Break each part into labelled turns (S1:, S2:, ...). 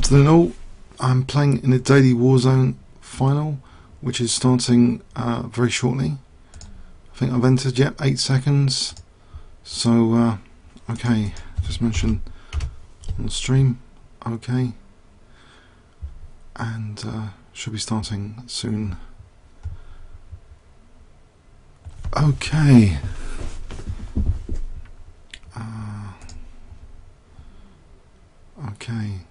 S1: Afternoon all. I'm playing in a daily Warzone final, which is starting very shortly. I think I've entered, yep, 8 seconds. So, okay, just mention on the stream, okay. And should be starting soon. Okay. Okay.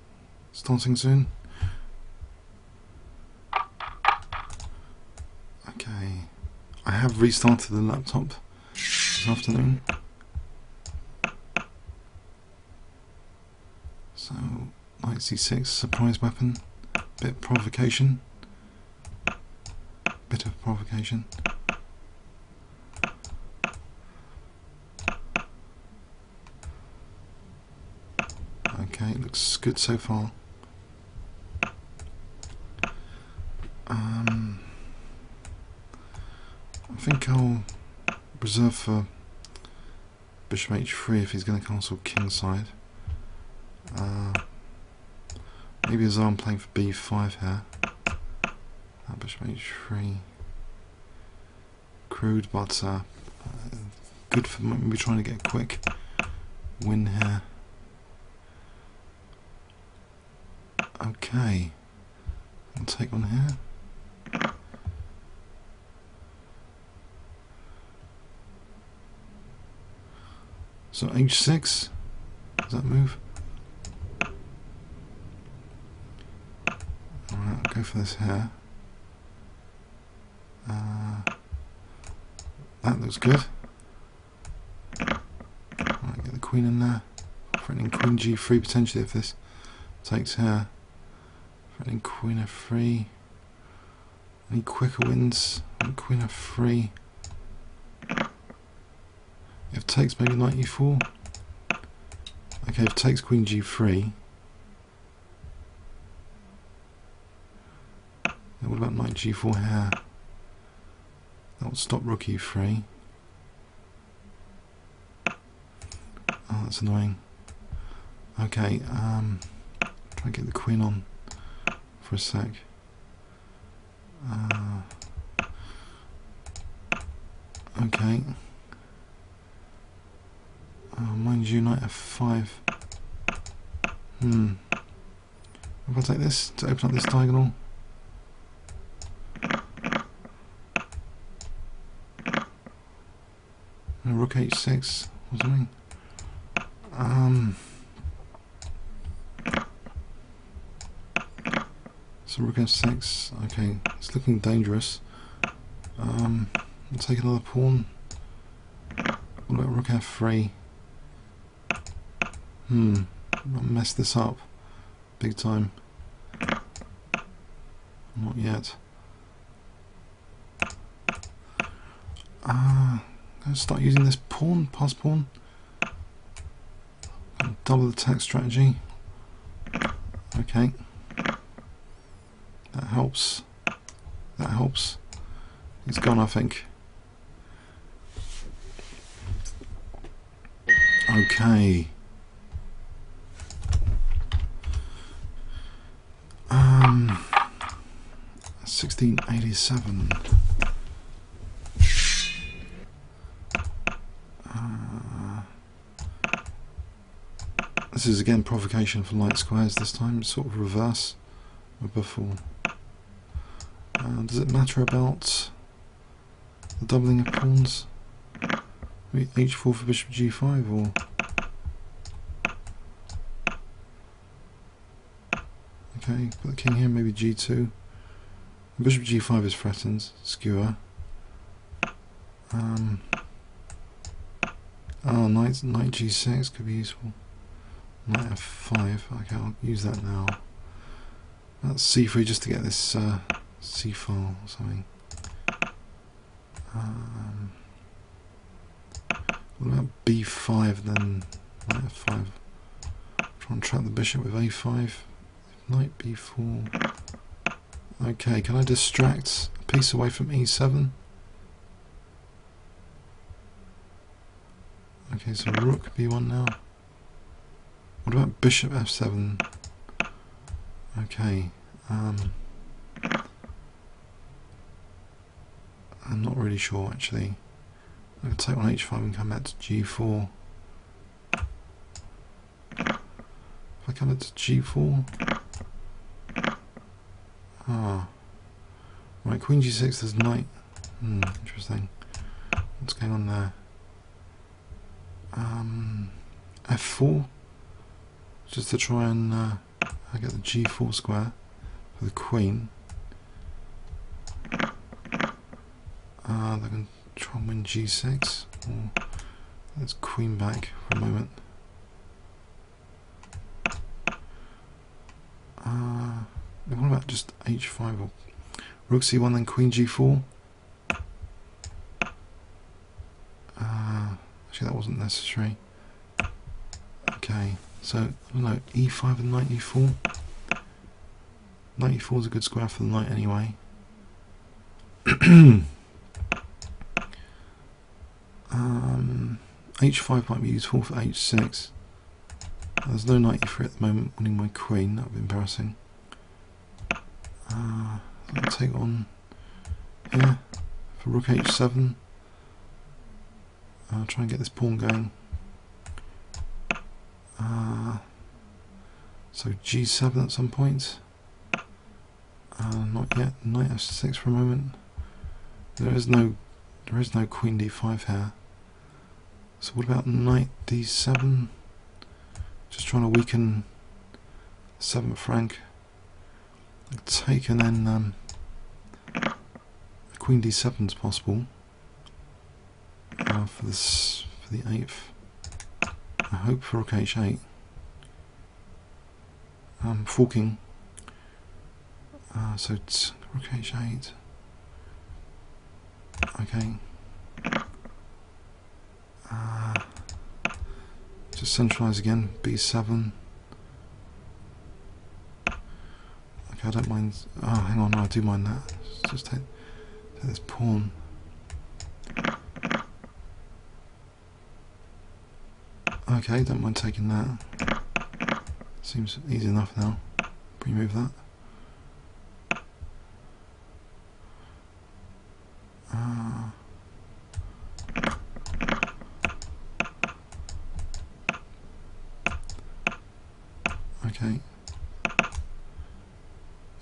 S1: Starting soon. Okay. I have restarted the laptop this afternoon. So, knight c6, surprise weapon. Bit of provocation. Bit of provocation. Okay, it looks good so far. I think I'll reserve for bishop h3 if he's going to castle kingside. Maybe as I'm playing for b5 here. Bishop h3. Crude, but good for maybe trying to get a quick win here. Okay, I'll take one here. So h6, does that move? Alright, I'll go for this here. That looks good. Alright, get the queen in there. Threatening queen g3 potentially if this takes here. Threatening queen f3. Any quicker wins? Queen f3. If takes, maybe knight e4. Okay, if takes queen g3. Then what about knight g4 here? That will stop rook e3. Oh, that's annoying. Okay, try and get the queen on for a sec. Okay. Mind you, knight f5. If I take this to open up this diagonal. Rook h6 or something. So rook f6. Okay, it's looking dangerous. I'll take another pawn. What about rook f3? I'll mess this up big time. Not yet. I'm going to start using this pawn, pass pawn. Double attack strategy. Okay. That helps. That helps. He's gone, I think. Okay. 1687. This is again provocation for light squares this time, sort of reverse of before. Does it matter about the doubling of pawns? Maybe h4 for bishop g5 or... Okay, put the king here, maybe g2. Bishop g5 is threatened, skewer. Oh, knight g6 could be useful. Knight f5, okay, I'll use that now. That's c3 just to get this c file or something. What about b5 then? Knight f5. Try and trap the bishop with a5. Knight b4. Okay, can I distract a piece away from e7? Okay, so rook b1 now. What about bishop f7? Okay. I'm not really sure actually. I can take on h5 and come back to g4. If I come back to g4, right, queen g6, there's knight. Interesting. What's going on there? F4, just to try and I get the g4 square for the queen. They can try and win g6. Or let's queen back for a moment. What about just h5 or rook c1 then queen g4? Actually, that wasn't necessary. Okay, so I don't know, e5 and knight e4. Knight e4 is a good square for the knight anyway. h5 might be useful for h6. There's no knight e3 at the moment, winning my queen. That would be embarrassing. I'll take on here for rook h7. I'll try and get this pawn going. So g7 at some point. Not yet. Knight f6 for a moment. There is no queen d5 here. So what about knight d7? Just trying to weaken the 7th rank. Take and then queen d7 is possible for the 8th. I hope for rook h8. Forking. So it's rook h8. Okay. Just centralise again. b7. Okay, I don't mind. Oh, hang on, no, I do mind that. Just take this pawn. Okay, don't mind taking that. Seems easy enough now. Remove that. Okay.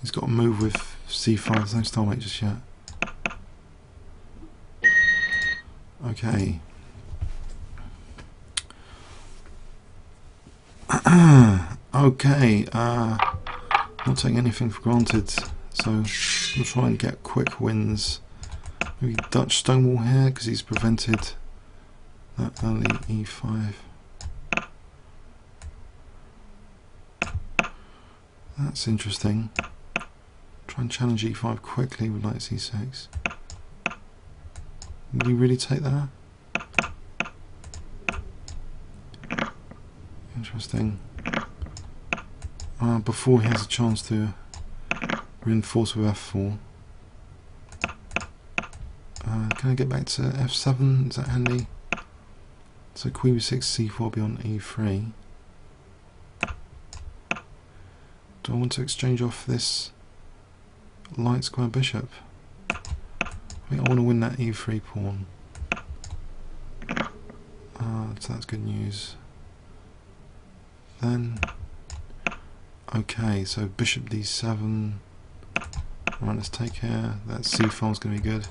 S1: He's got to move with c5. There's no stalemate just yet. Okay. Okay. Not taking anything for granted, so we'll try and get quick wins. Maybe Dutch stonewall here because he's prevented that early e5. That's interesting. Try and challenge e5 quickly with knight c6. Will he really take that? Interesting. Before he has a chance to reinforce with f4. Can I get back to f7? Is that handy? So queen b6, c4 be on e3. Do I want to exchange off this light square bishop? I think I want to win that e3 pawn. So that's good news. Then, okay, so bishop d7. Right, let's take care. That c4 is going to be good.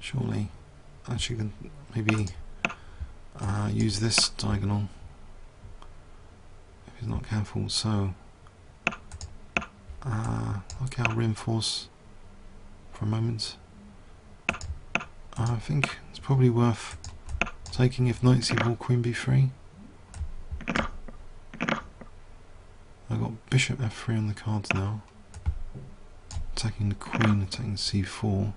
S1: Surely, actually, can maybe use this diagonal. If he's not careful, so okay, I'll reinforce for a moment. I think it's probably worth taking if knight c4, queen b3. I've got bishop f3 on the cards now. Attacking the queen, attacking c4.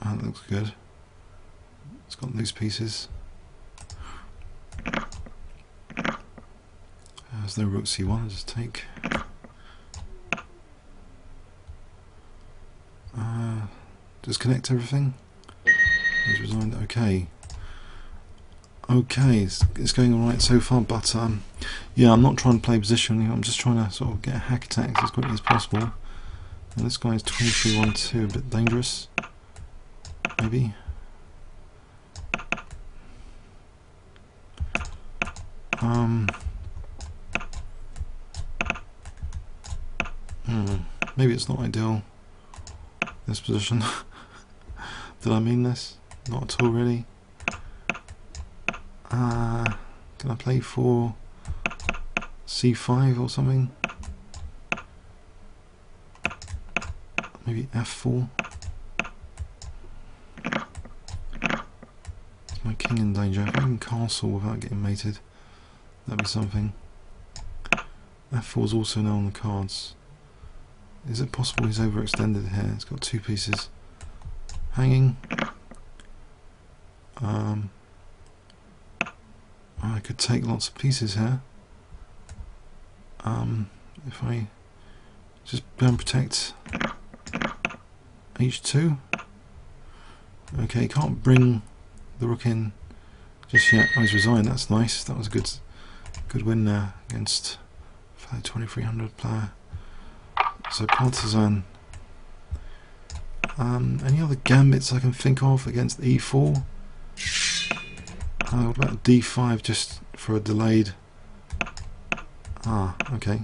S1: That looks good. It's got loose pieces. There's no rook c1, I'll just take. Just connect everything. He's resigned. Okay. Okay, it's going alright so far, but yeah, I'm not trying to play position. I'm just trying to sort of get a hack attack as quickly as possible. And this guy is 23-1-2, a bit dangerous, maybe. Maybe it's not ideal, this position. Did I mean this? Not at all, really. Can I play for C5 or something? Maybe F4. Is my king in danger? If I can castle without getting mated, that'd be something. F4 is also now on the cards. Is it possible he's overextended here? It's got two pieces hanging. I could take lots of pieces here. If I just go and protect H2. Okay, can't bring the rook in just yet. Oh, he's resigned. That's nice. That was a good win there against fellow 2300 player. So partisan. Any other gambits I can think of against E4? What about D5 just for a delayed? Okay.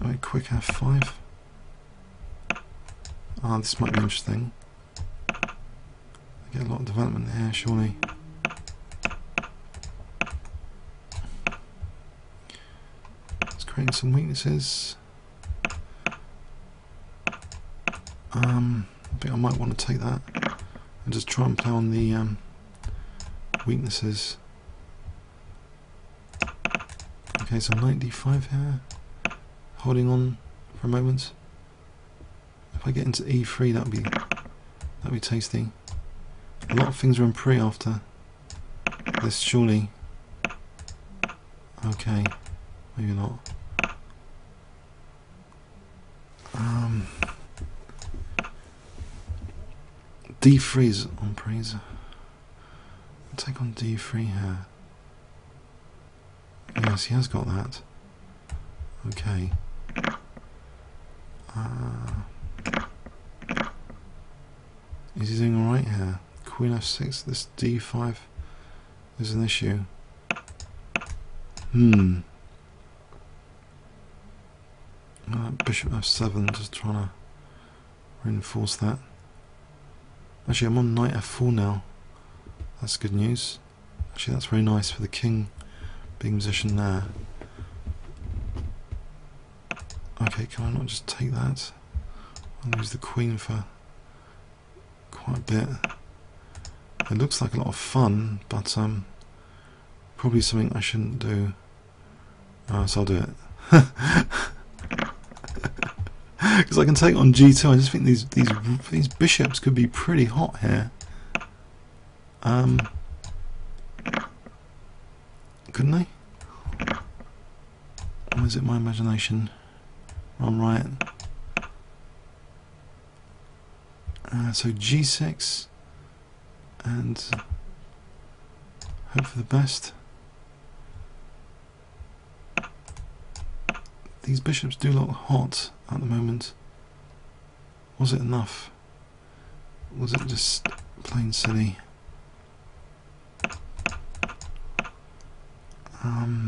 S1: Alright, quick F5. This might be interesting. I get a lot of development here, surely. It's creating some weaknesses. I think I might want to take that and just try and play on the weaknesses. Okay, so knight d5 here, holding on for a moment. If I get into e3, that'd be tasty. A lot of things are in pre after this, surely. Okay, maybe not. D3 is on praise. I'll take on D3 here. Yes, he has got that. Okay. Is he doing alright here? Queen F6, this D5 is an issue. Bishop F7, just trying to reinforce that. Actually, I'm on knight F4 now. That's good news. Actually, that's very nice for the king being positioned there. Okay, can I not just take that? I'll lose the queen for quite a bit. It looks like a lot of fun, but probably something I shouldn't do. So I'll do it. Because I can take on G2. I just think these bishops could be pretty hot here. Couldn't they? Or is it my imagination? I'm right. So G6 and hope for the best. These bishops do look hot at the moment. Was it enough? Was it just plain silly? I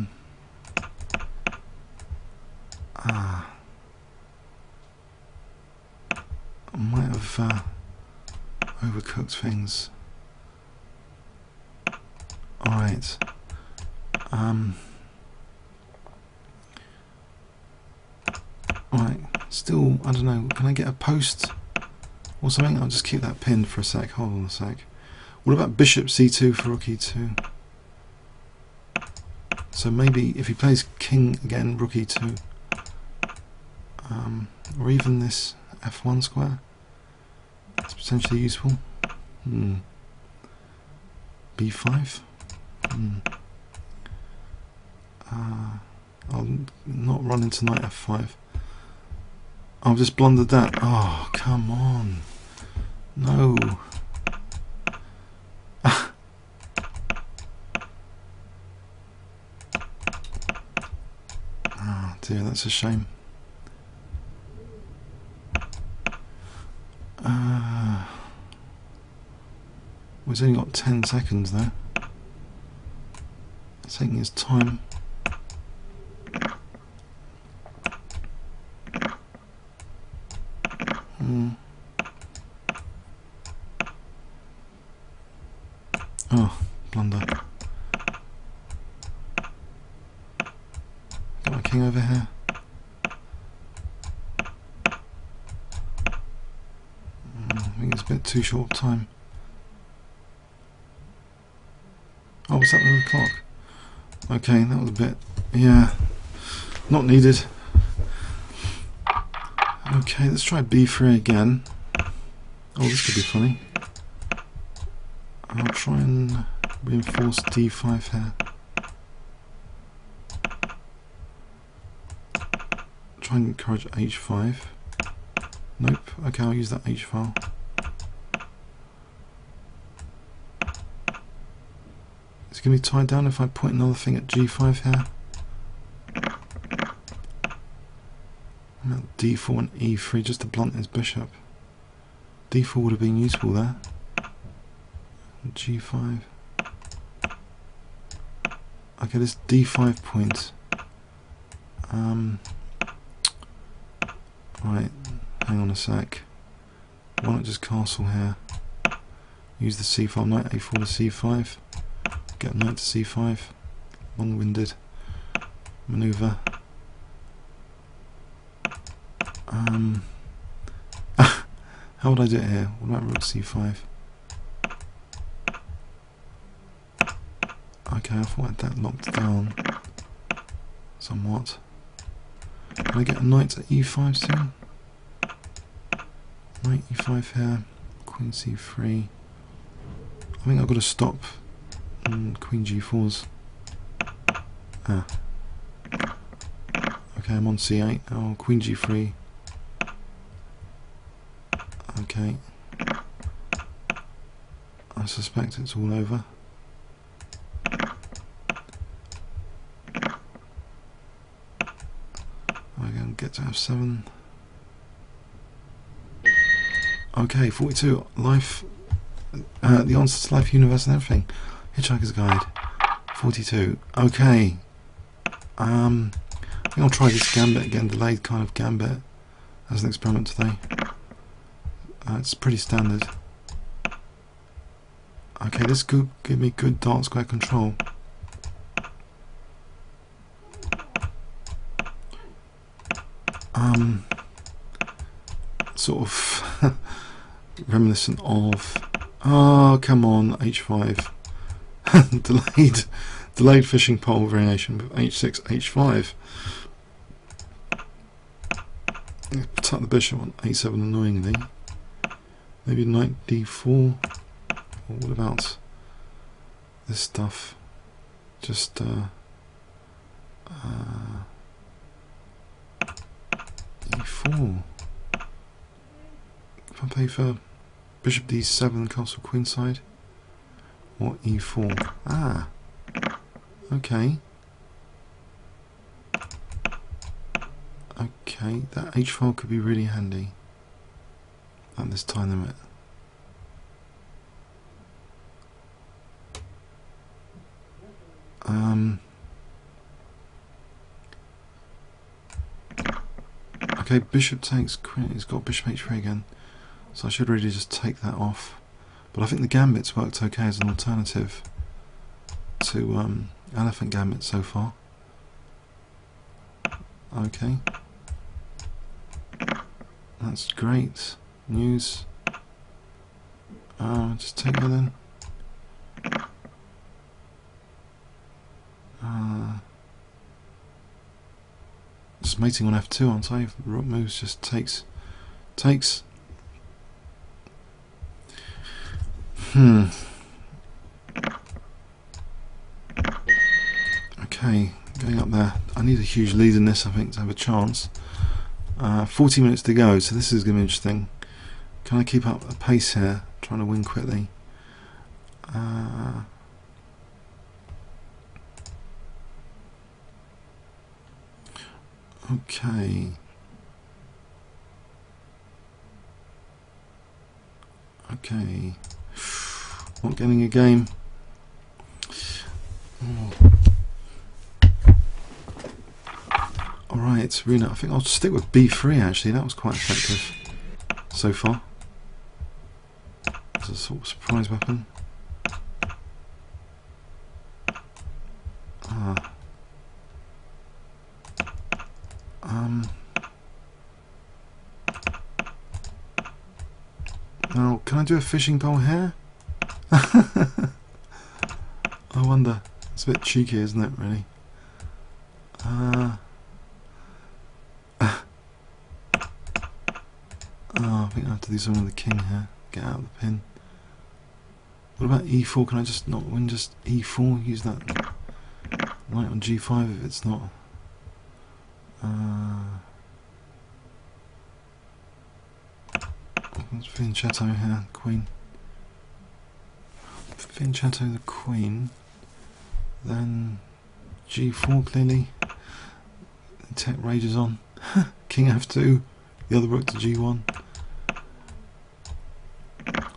S1: might have overcooked things. Alright. Alright, still, I don't know, can I get a post or something? I'll just keep that pinned for a sec, hold on a sec. What about bishop c2 for rook e2? So maybe if he plays king again, rook e2, or even this f1 square, it's potentially useful. b5. I'll not run into knight f5. I've just blundered that. Oh, come on. No. That's a shame. We've only got 10 seconds though. It's taking his time. Oh, blunder. Got my king over here. I think it's a bit too short of time. Oh, what's that with the clock? Okay, that was a bit, yeah, not needed. Okay, let's try b3 again. Oh, this could be funny. I'll try and reinforce d5 here. Try and encourage h5. Nope. Okay, I'll use that h file. It's going to be tied down if I point another thing at g5 here. I'm at d4 and e3 just to blunt his bishop. d4 would have been useful there. g5. Okay, this d5 point. Right, hang on a sec. Why not just castle here? Use the c file, knight a4 to c5. Get knight to c5. Long-winded maneuver. How would I do it here? What about rook c5? Okay, I thought I had that locked down somewhat. Can I get a knight to e5 soon? Knight e5 here. Queen c3. I think I've got to stop queen g4's. Ah. Okay, I'm on c8. Oh, queen g3. Okay. I suspect it's all over. I'm going to get to f7. Okay, 42. Life. The answer to life, universe, and everything. Hitchhiker's Guide. 42. Okay. I think I'll try this gambit again, delayed kind of gambit, as an experiment today. It's pretty standard. Okay, this could give me good dark square control. Sort of reminiscent of, oh come on, h5. delayed fishing pole variation with h6, h5. Tuck the bishop on a7 annoyingly. Maybe knight d4. Or what about this stuff? Just e4. If I play for bishop d7, castle queenside, or e4. Ah, okay. Okay, that h file could be really handy at this time limit. Okay, bishop takes queen. He's got bishop h3 again, so I should really just take that off. But I think the gambits worked okay as an alternative to elephant gambit so far. Okay, that's great news. Just take her then. Just mating on f2, aren't I? If the rook moves, just takes. Okay, going up there. I need a huge lead in this, I think, to have a chance. 40 minutes to go, so this is going to be interesting. Can I keep up a pace here? Trying to win quickly. Okay. Okay. Not getting a game. Oh. Alright, Rena, I think I'll stick with B3 actually, that was quite effective so far. It's a sort of surprise weapon. Now, can I do a fishing pole here? I wonder. It's a bit cheeky, isn't it, really? I think I have to do something with the king here. Get out of the pin. What about E4? Can I just not win just E4? Use that knight on G5 if it's not. Let's fianchetto here, queen. Fianchetto the queen. Then G4 clearly. The tech rages on. King F2. The other rook to G1.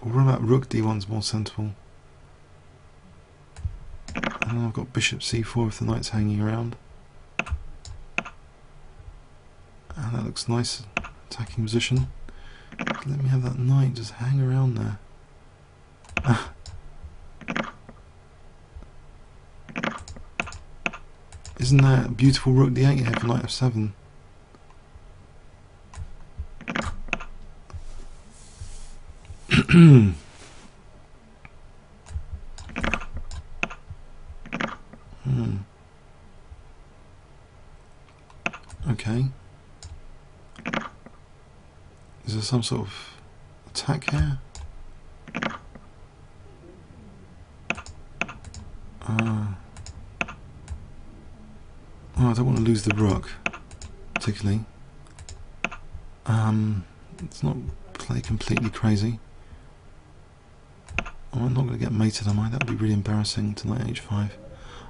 S1: Or what about rook D1's more sensible? And then I've got bishop C4 if the knight's hanging around. And that looks nice, attacking position. Let me have that knight just hang around there. Isn't that a beautiful rook D8 here for knight F7? Okay. Is there some sort of attack here? Oh, I don't want to lose the rook, particularly. Let's not play completely crazy. Oh, I'm not going to get mated, am I? That would be really embarrassing to knight H5.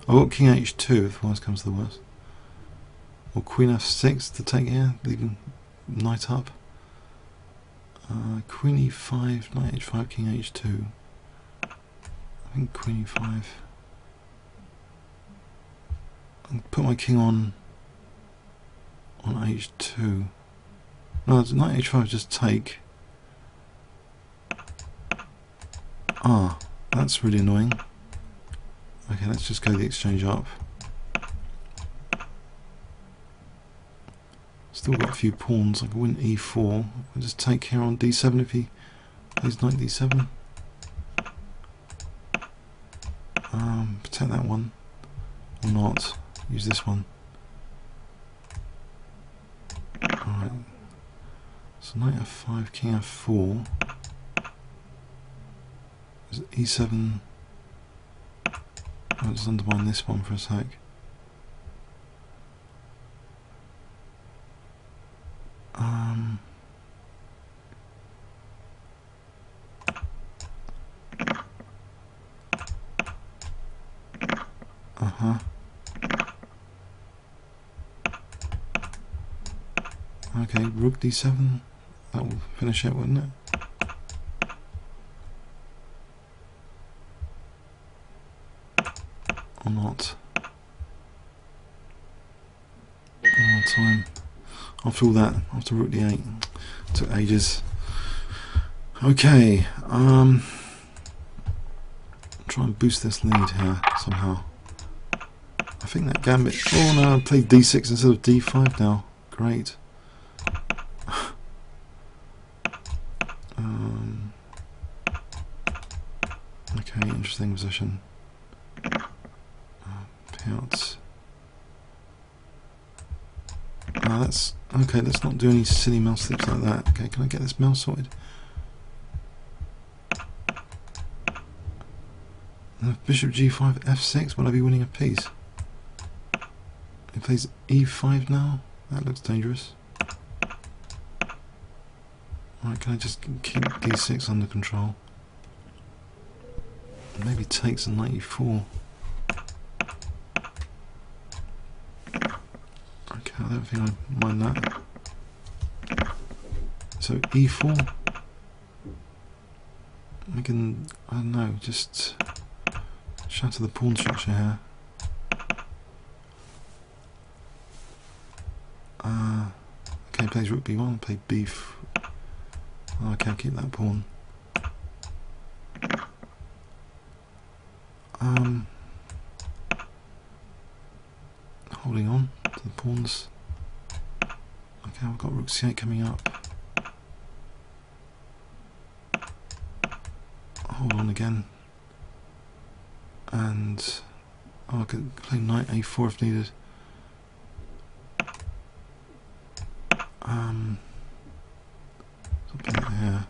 S1: I've got king H2 if the worst comes to the worst. Or queen F6 to take here, leaving knight up. Queen E5, knight H5, king H2. I think queen E5. I'll put my king on H2. No, knight H5 just take. Ah, that's really annoying. Okay, let's just go the exchange up. Still got a few pawns. I can win E4. I'll just take here on D7 if he plays knight D7. Protect that one. Or not. Use this one. Alright. So knight F5, king F4. Is it E7? I'll just undermine this one for a sec. Okay, rook D7. That will finish it, wouldn't it? Or not? Oh, time. After all that, after rook D8, took ages. Okay, try and boost this lead here somehow. I think that gambit. Oh no, I played D6 instead of D5 now. Great. Okay, interesting position. Payouts. That's okay. Let's not do any silly mouse slips like that. Okay, can I get this mouse sorted? Bishop G5, F6. Will I be winning a piece? He plays E5 now. That looks dangerous. Alright, can I just keep D6 under control? Maybe takes a knight E4. Okay, don't think I mind that. So e4. We can, I don't know, just shatter the pawn structure here. Okay, plays rook b1, play b4. Okay, I'll keep that pawn. Holding on to the pawns. Okay, I've got rook c8 coming up. Hold on again. And I could play knight a4 if needed. Here.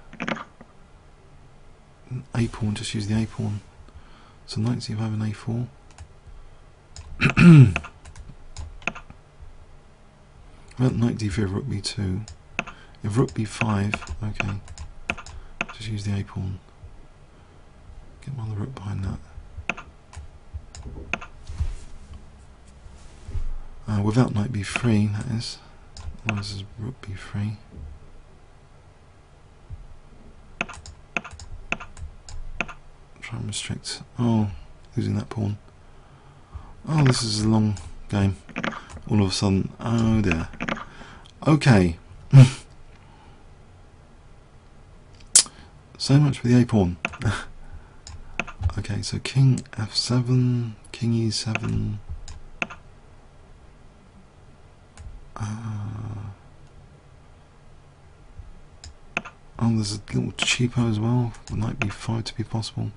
S1: A pawn, just use the a pawn. So knight c5 and a4. About knight d3, rook b2. If rook b5, okay, just use the a pawn. Get my other rook behind that. Without knight b3, that is. Otherwise, this is rook b3. Try and restrict. Oh, losing that pawn. Oh, this is a long game. All of a sudden, oh dear. Okay. So much for the a pawn. Okay, so king f7, king e7. Oh, there's a little cheapo as well. Knight b5 to be possible.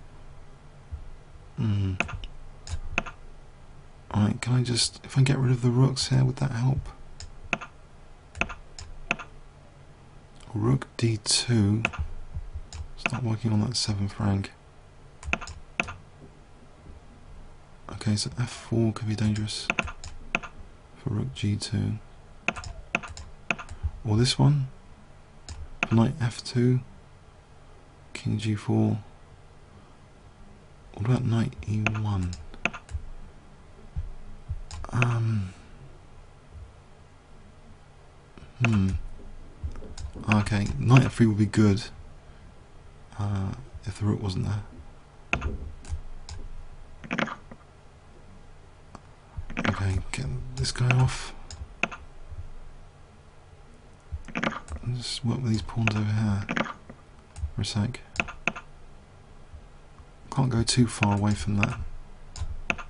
S1: Alright, can I just, if I get rid of the rooks here, would that help? Rook d2. Start working on that 7th rank. Okay, so f4 could be dangerous for rook g2. Or this one. Knight f2. King g4. What about knight e1? Okay, knight f3 would be good if the rook wasn't there. Okay, get this guy off. Just work with these pawns over here for a sec. Can't go too far away from that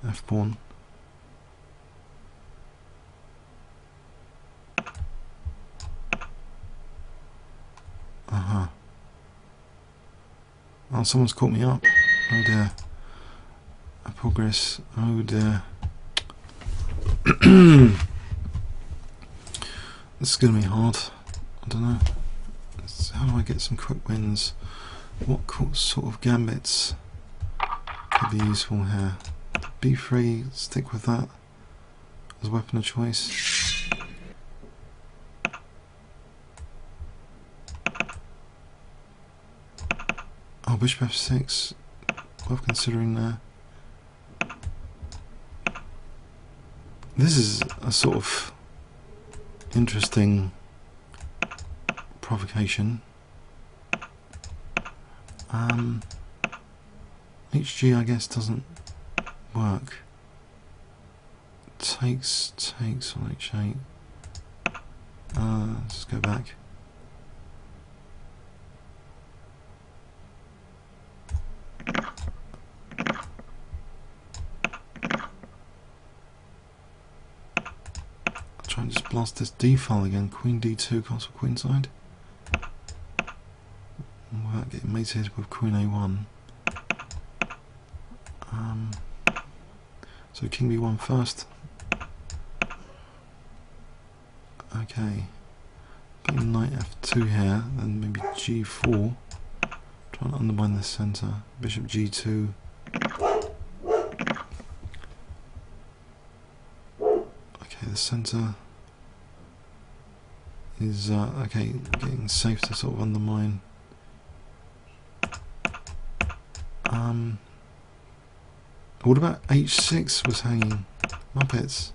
S1: f pawn. Oh, someone's caught me up. Oh dear. I progress. Oh dear. This is going to be hard. I don't know. How do I get some quick wins? What sort of gambits could be useful here? b3, stick with that as a weapon of choice. Oh, bishop f6, worth considering there. This is a sort of interesting provocation. HG, I guess, doesn't work. Takes on h8. Let's just go back. Try and just blast this d file again. Queen d2, castle queenside. Without getting mated with queen a1. So king b1 first. Okay. Putting knight f2 here, then maybe g4. Trying to undermine the centre. Bishop g2. Okay, the centre is okay, getting safe to sort of undermine. What about h6 was hanging? Muppets.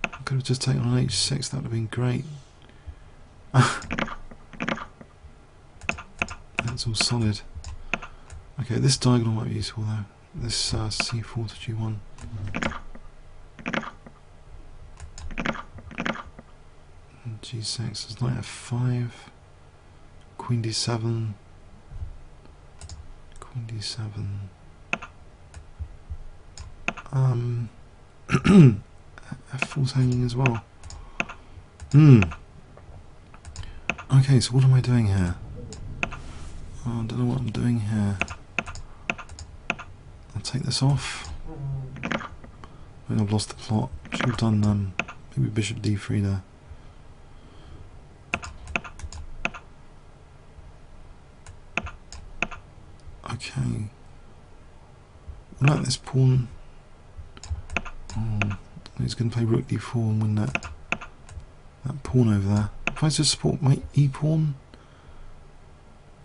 S1: I could have just taken on h6, that would have been great. That's all solid. Okay, this diagonal might be useful though. This c4 to g1. And g6 is knight f5. Queen d7. Queen d7. f4's hanging as well. Okay, so what am I doing here? Oh, I don't know what I'm doing here. I'll take this off. I think I've lost the plot. Should have done maybe bishop d3 there. Okay. I like this pawn. Oh, he's going to play rook d4 and win that pawn over there. If I just support my e pawn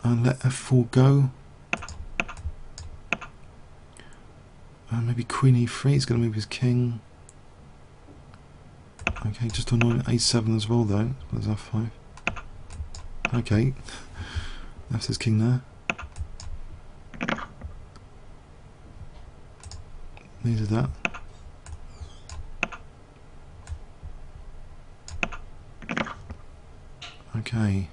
S1: and let f4 go, maybe queen e3. He's going to move his king. Okay, just to annoy a7 as well though. There's f5. Okay, left his king there. Needed that. Okay.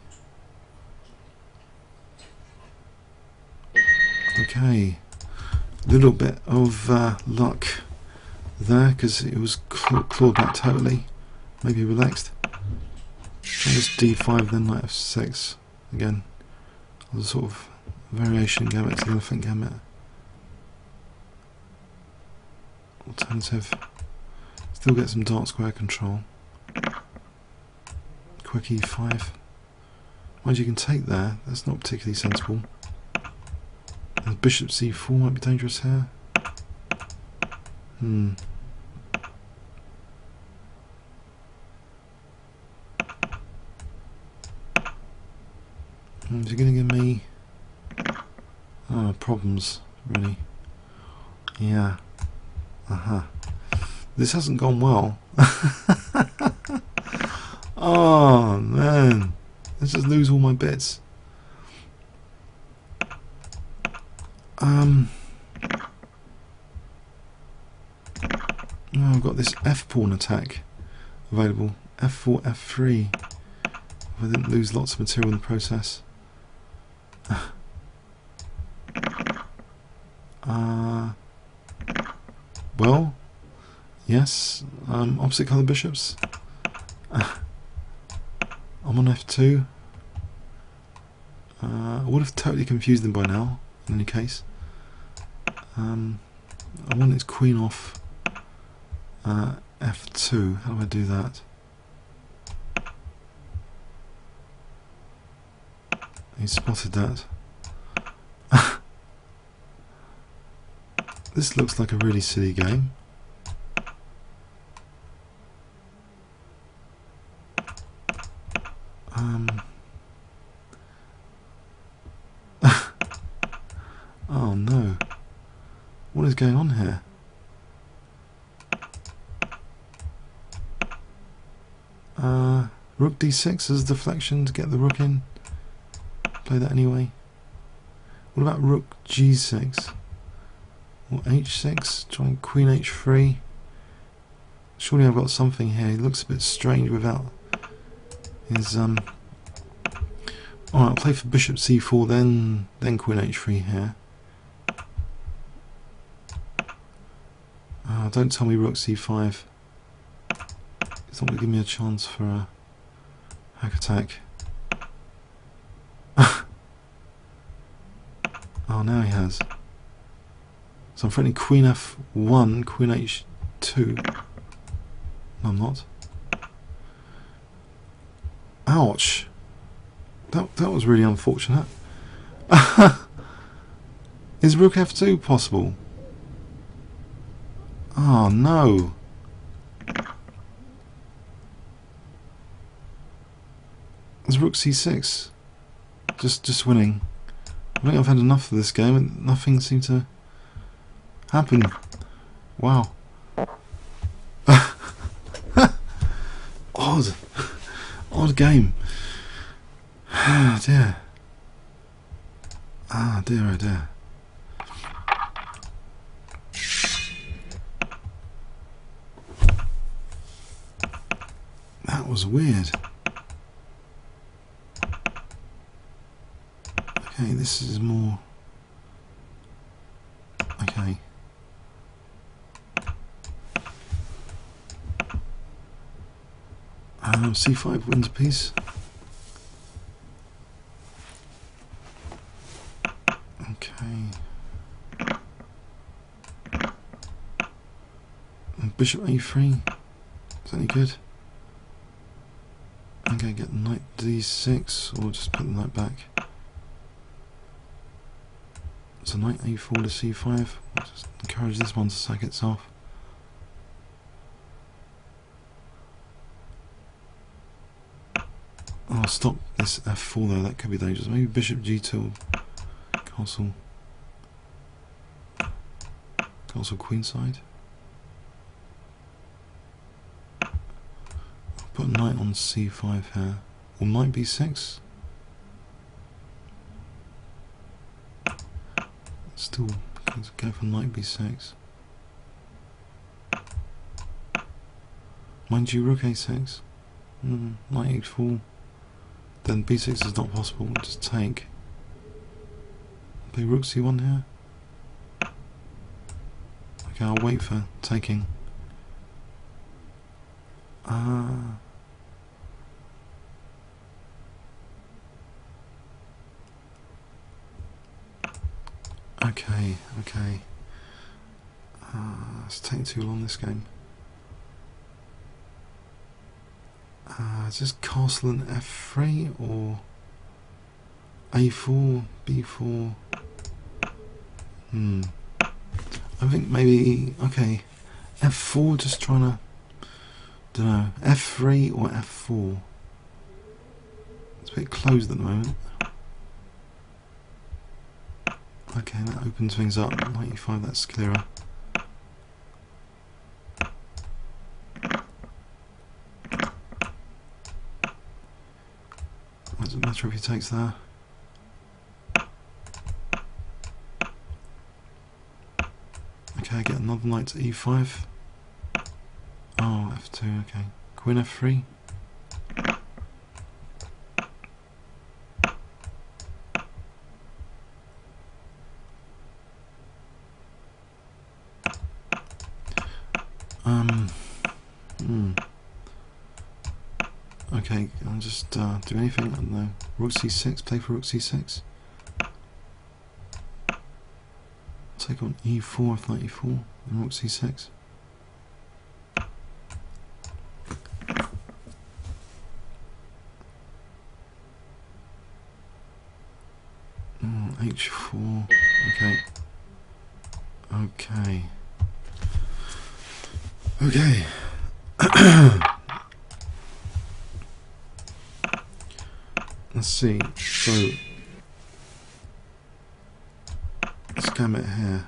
S1: Okay. A little bit of luck there because it was clawed back totally. Maybe relaxed. Just d5, then knight f6 again. A sort of variation gambit to the elephant gambit. Alternative. Still get some dark square control. Quick e5. Mind you can take there, that's not particularly sensible. And bishop c4 might be dangerous here. Is he going to give me problems, really? Yeah. This hasn't gone well. Oh man, let's just lose all my bits. Oh, I've got this f pawn attack available. f4, f3. If I didn't lose lots of material in the process. Well, yes, opposite colour bishops. I'm on f2. I would have totally confused them by now, in any case. I want his queen off f2. How do I do that? He spotted that. This looks like a really silly game. Oh no. What is going on here? Rook d6 as deflection to get the rook in. Play that anyway. What about rook g6? Or h6? Trying queen h3. Surely I've got something here. He looks a bit strange without his Alright, I'll play for bishop c4 then queen h3 here. Don't tell me rook c5. It's not going to give me a chance for a hack attack. Oh, now he has. So I'm threatening queen f1, queen h2. No, I'm not. Ouch. That was really unfortunate. Is rook f2 possible? Oh no. Is rook c6 just winning? I think I've had enough of this game and nothing seemed to happen. Wow. odd. Odd game. Ah dear. Ah dear, oh dear. That was weird. Okay, this is more... Okay. C5 wins a piece. Okay. And bishop A3. Is that any good? Okay, get knight D6, or just put the knight back. So knight A4 to C5. I'll just encourage this one to sack itself. I'll stop this F4 though, that could be dangerous. Maybe bishop G2, castle queenside. I'll put a knight on C5 here, or knight B6. Still go for knight B6. Mind you, rook A6. Knight H4. Then B6 is not possible, just take. Play rook C1 here. Okay, I'll wait for taking. Okay. It's taking too long this game. Is this castle and F3 or A4, B4? I think maybe, okay, F4, just trying to, don't know, F3 or F4. It's a bit closed at the moment. Okay, that opens things up. 95, that's clearer. Doesn't matter if he takes there. Okay, I get another knight to E5. Oh, F2, okay. Queen F3. Okay, I'll just do anything, I don't know. Rook C6, play for Rook C6. Take on E4 if knight E4, and Rook C6. H4, okay. Let's see, so let's gambit here.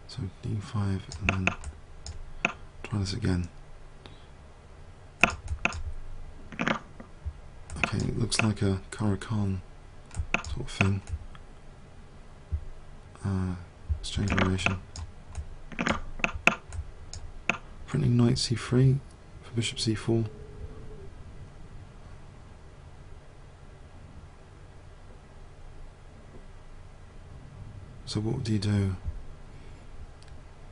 S1: So D5 and then try this again. Okay, it looks like a Caracan sort of thing. Exchange variation. Printing knight C3 for bishop C4. So what do you do?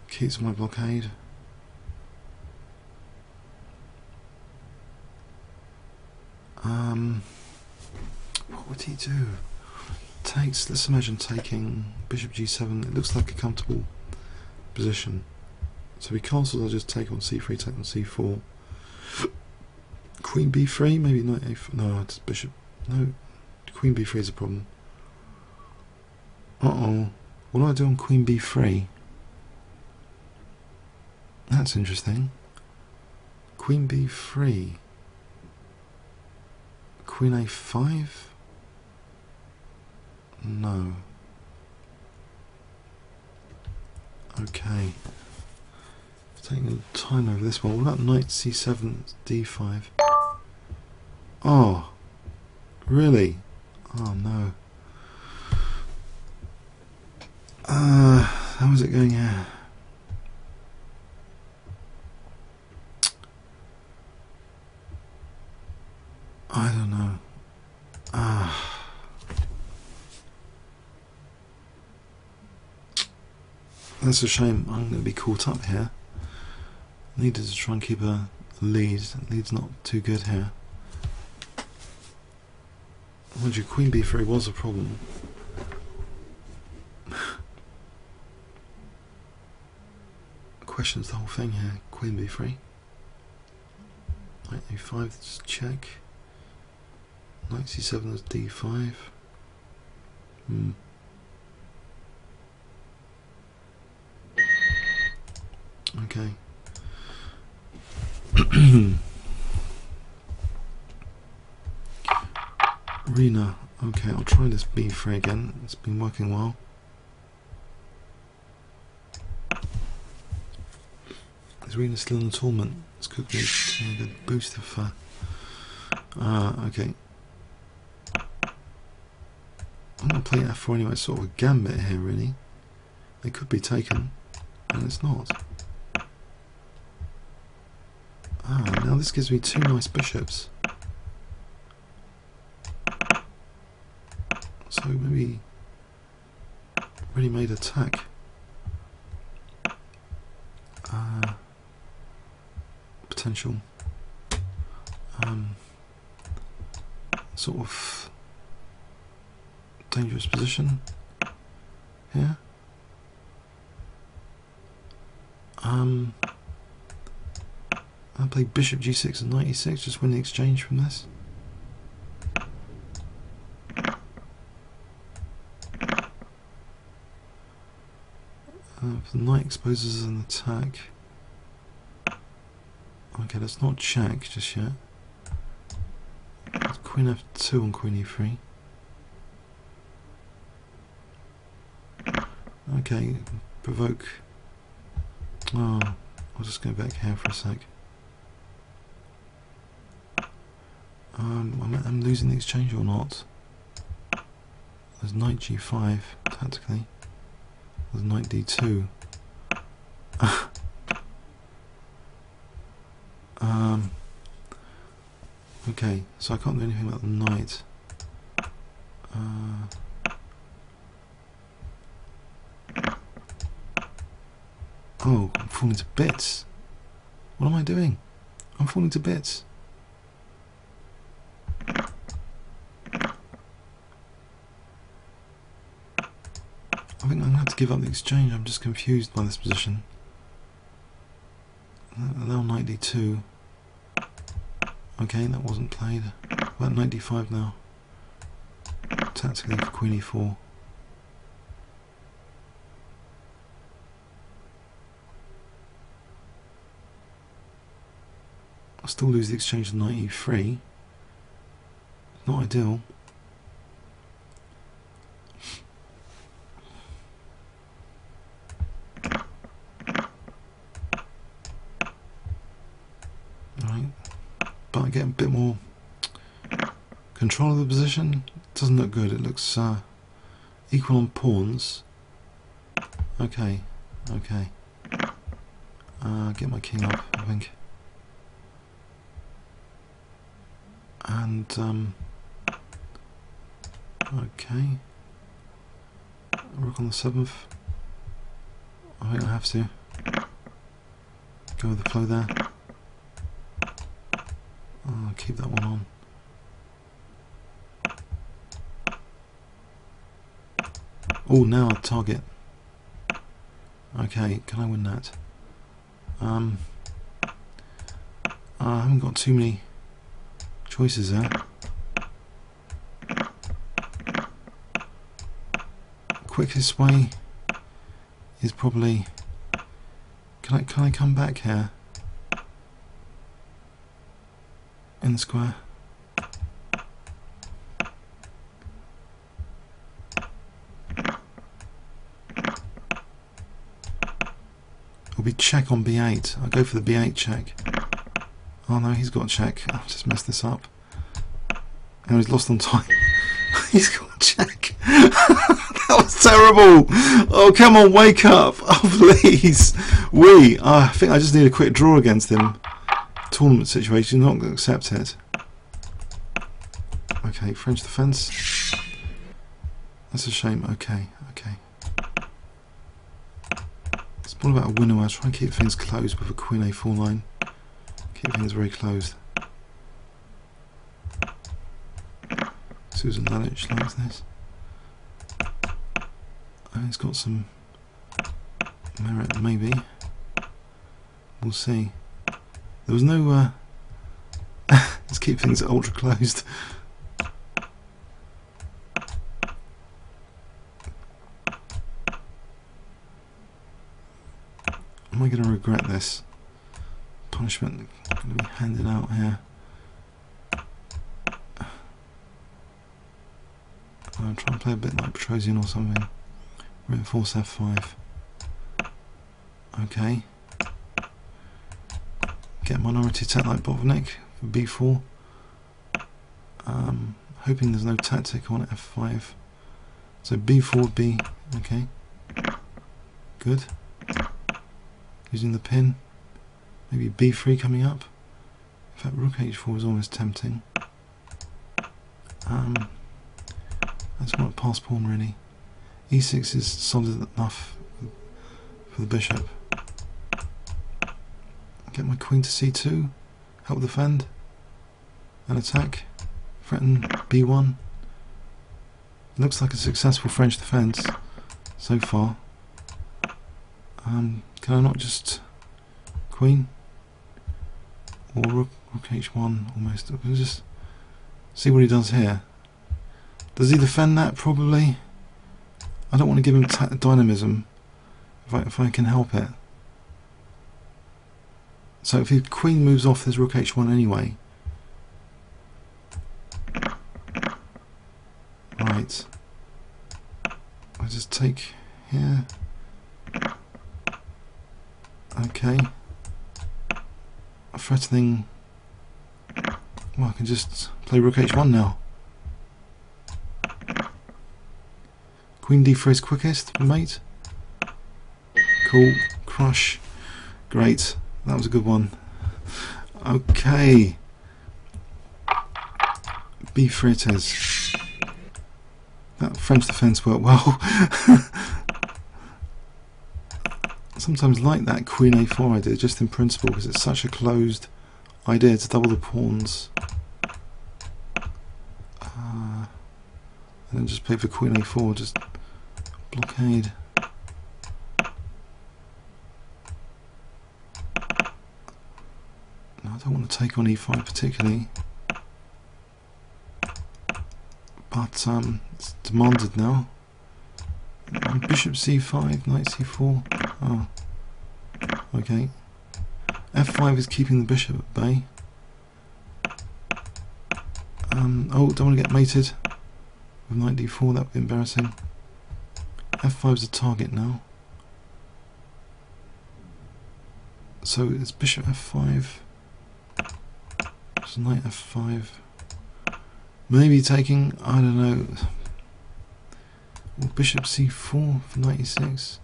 S1: Keeps my blockade. What would he do? Takes, let's imagine taking bishop G7. It looks like a comfortable position. So he castles, I'll just take on C3, take on C4. Queen B3, maybe knight A4. No, it's bishop. No, Queen B3 is a problem. Uh-oh. What do I do on Queen B3? That's interesting. Queen B3. Queen A5? No. Okay. Taking a little time over this one. What about knight C7, D5? Oh, really? Oh no. How is it going here? I don't know. That's a shame. I'm going to be caught up here. Needed to try and keep a lead. Lead's not too good here. Mind you, Queen B3 was a problem. Questions the whole thing here. Queen B3. Knight A5, let's check. Knight C7 is D5. Okay. Arena. Okay, I'll try this B3 again. It's been working well. Is Arena still in the tournament? This could be a good booster for. Okay. I'm going to play F4 anyway. It's sort of a gambit here, really. It could be taken, and it's not. Now this gives me two nice bishops. So maybe ready-made attack. Potential sort of dangerous position here. I'll play bishop g6 and knight e6, just win the exchange from this. If the knight exposes an attack. Okay, let's not check just yet. It's Queen f2 on Queen e3. Okay, provoke. Oh, I'll just go back here for a sec. I'm losing the exchange or not? There's knight g5 tactically. There's knight d2. Okay, so I can't do anything about the knight. Oh, I'm falling to bits. What am I doing? I'm falling to bits. I think I'm going to have to give up the exchange. I'm just confused by this position. Allow knight d2. Okay, that wasn't played. About knight d5 now. Tactically for queen e4. I'll still lose the exchange to knight e3. Not ideal. Right, but I get a bit more control of the position. It doesn't look good. It looks equal on pawns. Okay, okay. Get my king up, I think. And okay, rook on the 7th. I think I have to go with the flow there. I'll keep that one on. Oh, now I'll target. Okay, can I win that? I haven't got too many choices there. Quickest way is probably. Can I come back here in the square? It'll be check on b8. I'll go for the b8 check. Oh no, he's got a check. I've just messed this up. And he's lost on time. He's got a check. That was terrible. Oh, come on, wake up. Oh, please. I think I just need a quick draw against him. Tournament situation, not going to accept it. Okay, French defence. That's a shame. Okay. It's more about a winner. I'll try and keep things closed with a Queen A4 line. Keep things very closed. Susan Lalich likes this. He's got some merit, maybe. We'll see. There was no. Let's keep things ultra closed. Am I going to regret this? Punishment going to be handed out here. I'll try and play a bit like Petrosian or something. Reinforce F5. Okay. Get minority attack like Botvinnik for B4. Hoping there's no tactic on F5. So B4, B. Okay. Good. Using the pin. Maybe B3 coming up. In fact, Rook H4 is almost tempting. That's not a pass pawn really. E6 is solid enough for the bishop. Get my queen to C2. Help defend. And attack. Threaten B1. Looks like a successful French defence so far. Can I not just queen? Or rook H1 almost. We'll just see what he does here. Does he defend that? Probably. I don't want to give him dynamism if I can help it. So if his queen moves off, there's rook H1 anyway. Right. I'll just take here. Okay. Threatening. Well, I can just play rook H1 now. Queen D3 is quickest, mate. Cool. Crush. Great. That was a good one. Okay. B3 it is. That French defence worked well. Sometimes like that Queen A4 idea, just in principle, because it's such a closed idea to double the pawns. And then just play for Queen A4, just blockade. No, I don't want to take on E5 particularly, but it's demanded now. Bishop C5, Knight C4. Oh, okay. F5 is keeping the bishop at bay. Oh, don't want to get mated with Knight D4. That would be embarrassing. F5 is a target now. So it's Bishop F5. It's Knight F5. Maybe taking, I don't know. Or Bishop C4 for Knight E6.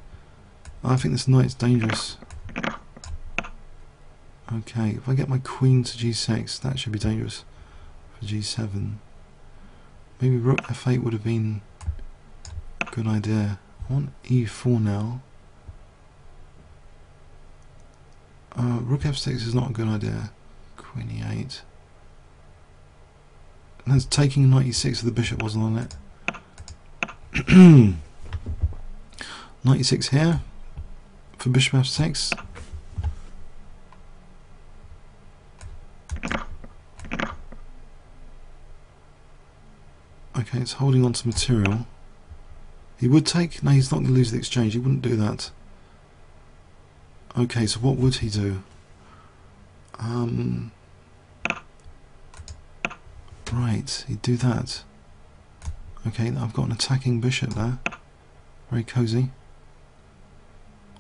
S1: I think this knight's dangerous. Okay, if I get my queen to G6, that should be dangerous for G7. Maybe Rook F8 would have been a good idea. I want E4 now. Rook F6 is not a good idea. Queen E8. And that's taking Knight E6 if the bishop wasn't on it. Knight E6 here for Bishop F6. Okay, it's holding on to material. He would take... No, he's not going to lose the exchange. He wouldn't do that. Okay, so what would he do? Right, he'd do that. Okay, I've got an attacking bishop there. Very cosy.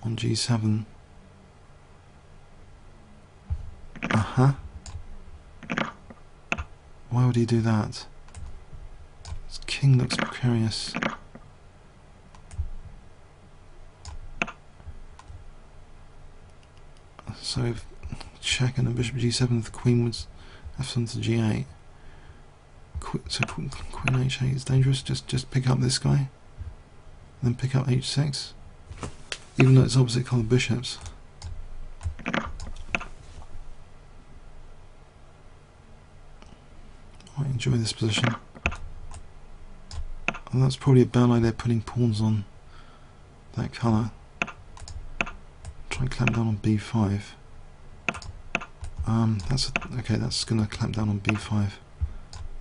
S1: On G7. Why would he do that? king looks precarious. So if check and the bishop g7, the queen would f7 to g8. So queen h8 is dangerous. Just pick up this guy, then pick up h6, even though it's opposite coloured bishops. I enjoy this position. And that's probably a bad idea, putting pawns on that colour. Try and clamp down on b5. That's going to clamp down on b5.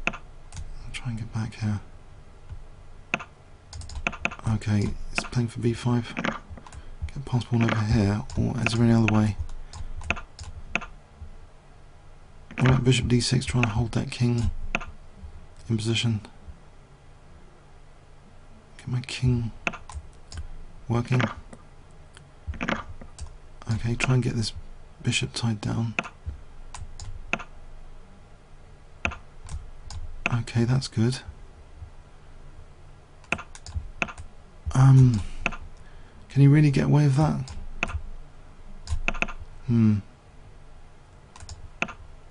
S1: I'll try and get back here. Okay, it's playing for b5. Get past pawn over here, or is there any other way? What about bishop d6, trying to hold that king in position? Get my king working. Okay, try and get this bishop tied down. Okay, that's good. Can he really get away with that?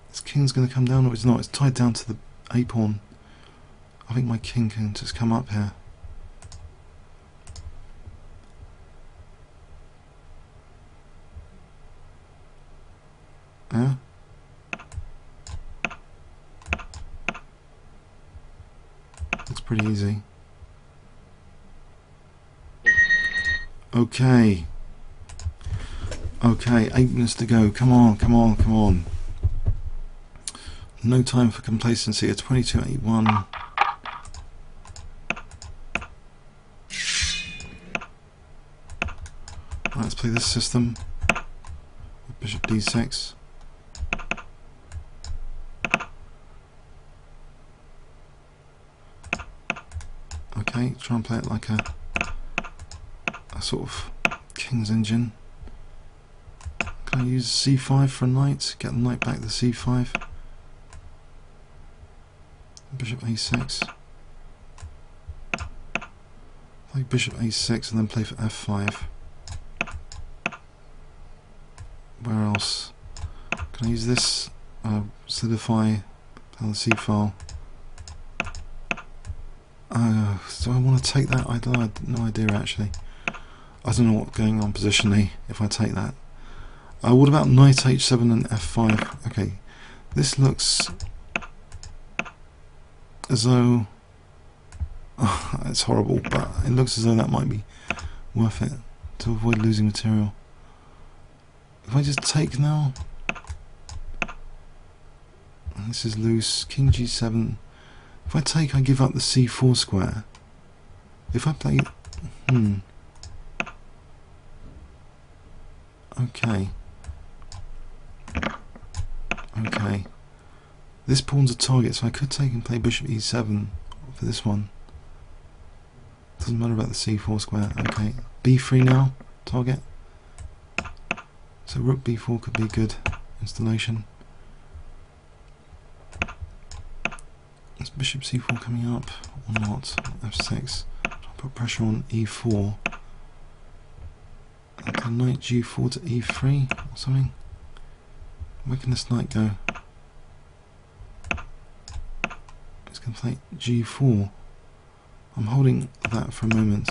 S1: This king's going to come down, or it's not. It's tied down to the a pawn. I think my king can just come up here. Yeah. Looks pretty easy. Okay. Okay, 8 minutes to go. Come on, come on, come on. No time for complacency. It's 22-81. Right, let's play this system. Bishop d6. Okay, try and play it like a sort of king's engine. Can I use c5 for a knight? Get the knight back to c5. Bishop a6. Play bishop a6 and then play for f5. Where else? Can I use this? Solidify the c file. So I want to take that. I had no idea actually. I don't know what's going on positionally if I take that. What about knight h7 and f5? Okay, this looks as though it's horrible, but it looks as though that might be worth it to avoid losing material. If I just take now, this is loose. King g7. If I take, I give up the c4 square. If I play, okay. Okay. This pawn's a target, so I could take and play bishop e7 for this one. Doesn't matter about the c4 square. Okay. b3 now, target. So rook b4 could be good installation. Is bishop c4 coming up or not? f6. Put pressure on e4. Okay, knight g4 to e3 or something. Where can this knight go? It's going to play g4. I'm holding that for a moment.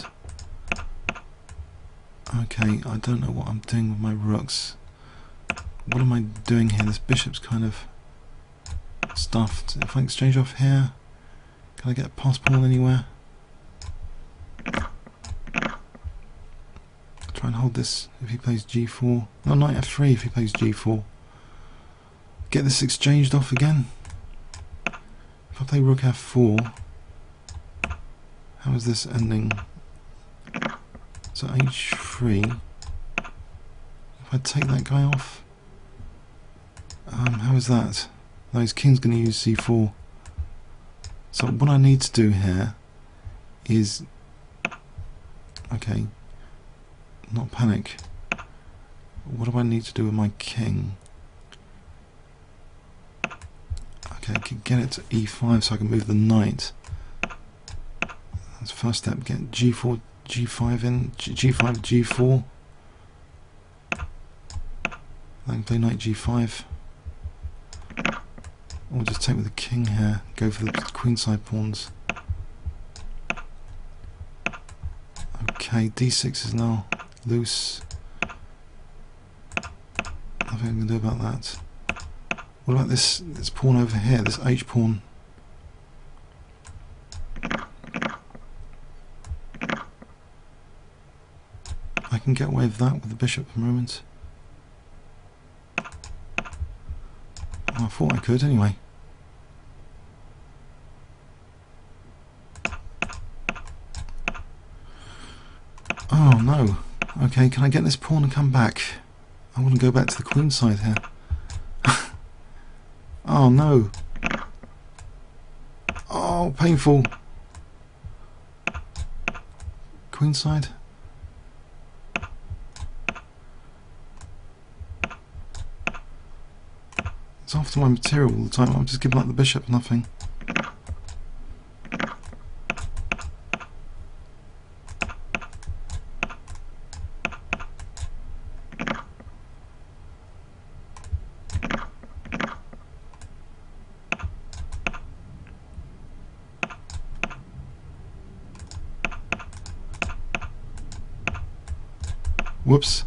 S1: Okay, I don't know what I'm doing with my rooks. What am I doing here? This bishop's kind of stuffed. If I exchange off here, can I get a pass pawn anywhere? Try and hold this if he plays g4. No, knight f3 if he plays g4. Get this exchanged off again. If I play rook f4, how is this ending? So h3. If I take that guy off, how is that? No, his king's going to use c4. So what I need to do here is, okay, not panic. What do I need to do with my king? Okay, I can get it to e5 so I can move the knight. That's first step. Get G4, G5 in. G5, G4. I can play knight G5. Or just take with the king here. Go for the queenside pawns. Okay, D6 is now loose. Nothing I can do about that. What about this pawn over here, this H pawn? I can get away with that with the bishop for a moment. I thought I could anyway. Oh no. Okay, can I get this pawn and come back? I want to go back to the queen side here. Oh no. Oh, painful. Queen side. It's after my material all the time. I'm just giving up the bishop, nothing. Whoops.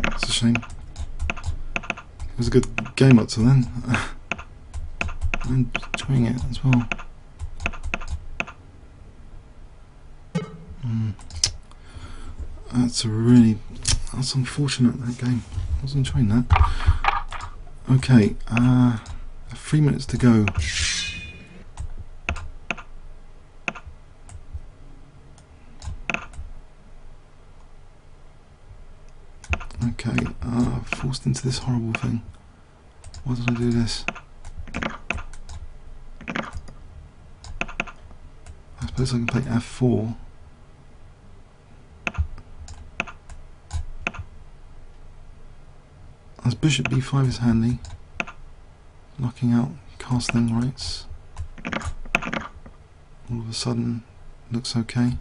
S1: It's a shame. It was a good game up till then. I'm enjoying it as well. That's unfortunate, that game. I was enjoying that. Okay, 3 minutes to go. Okay, forced into this horrible thing. Why did I do this? I suppose I can play F4. As bishop b5 is handy, knocking out castling rights. All of a sudden, looks okay.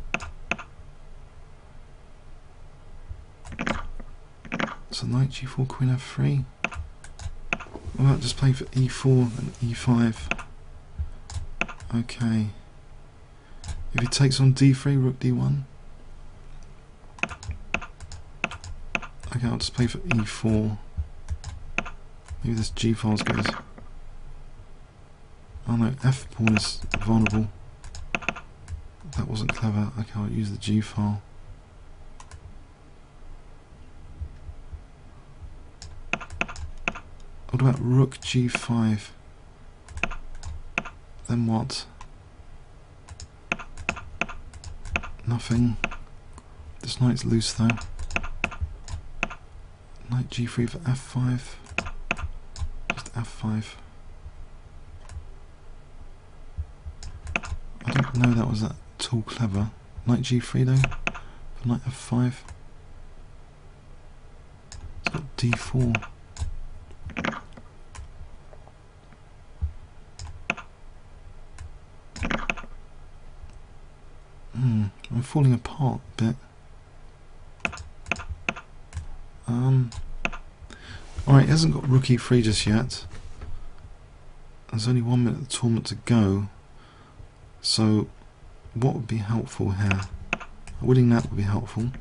S1: So knight g4, queen f3. What about just playing for e4 and e5? Okay. If he takes on d3, rook d1. Okay, I'll just play for e4. Maybe this G file's good. Oh no, F pawn is vulnerable. That wasn't clever. Okay, I'll use the G file. What about rook G5? Then what? Nothing. This knight's loose though. Knight G3 for F5. F5. I don't know that was at all clever. Knight G3 though, for knight F5. It's got D4. I'm falling apart a bit. Alright, he hasn't got rook e3 just yet. There's only 1 minute of the tournament to go. So, what would be helpful here? A winning that would be helpful.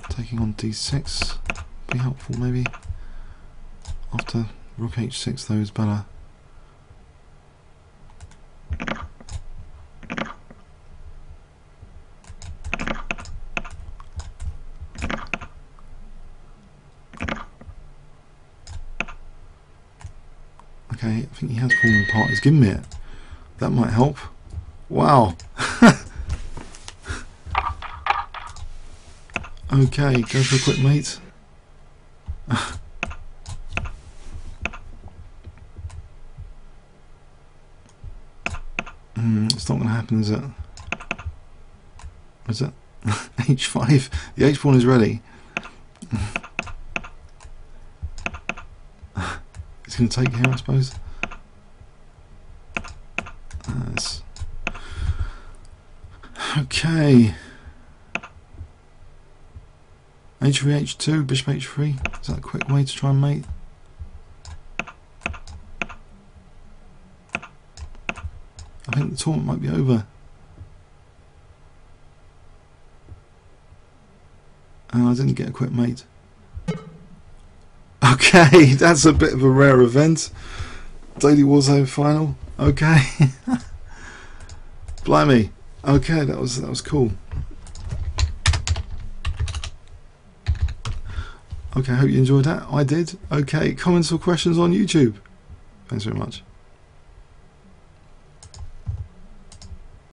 S1: Taking on d6 would be helpful maybe. After rook h6 though is better. Okay, I think he has fallen apart. He's given me it. That might help. Wow. Okay, go for a quick mate. It's not going to happen, is it? Is it? H5. The H pawn is ready. It's going to take here, I suppose. Okay. H3, H2, bishop H3. Is that a quick way to try and mate? I think the tournament might be over. And I didn't get a quick mate. Okay, that's a bit of a rare event. Daily Warzone final. Okay. Blimey. Okay, that was cool. Okay, I hope you enjoyed that. I did. Okay, comments or questions on YouTube. Thanks very much.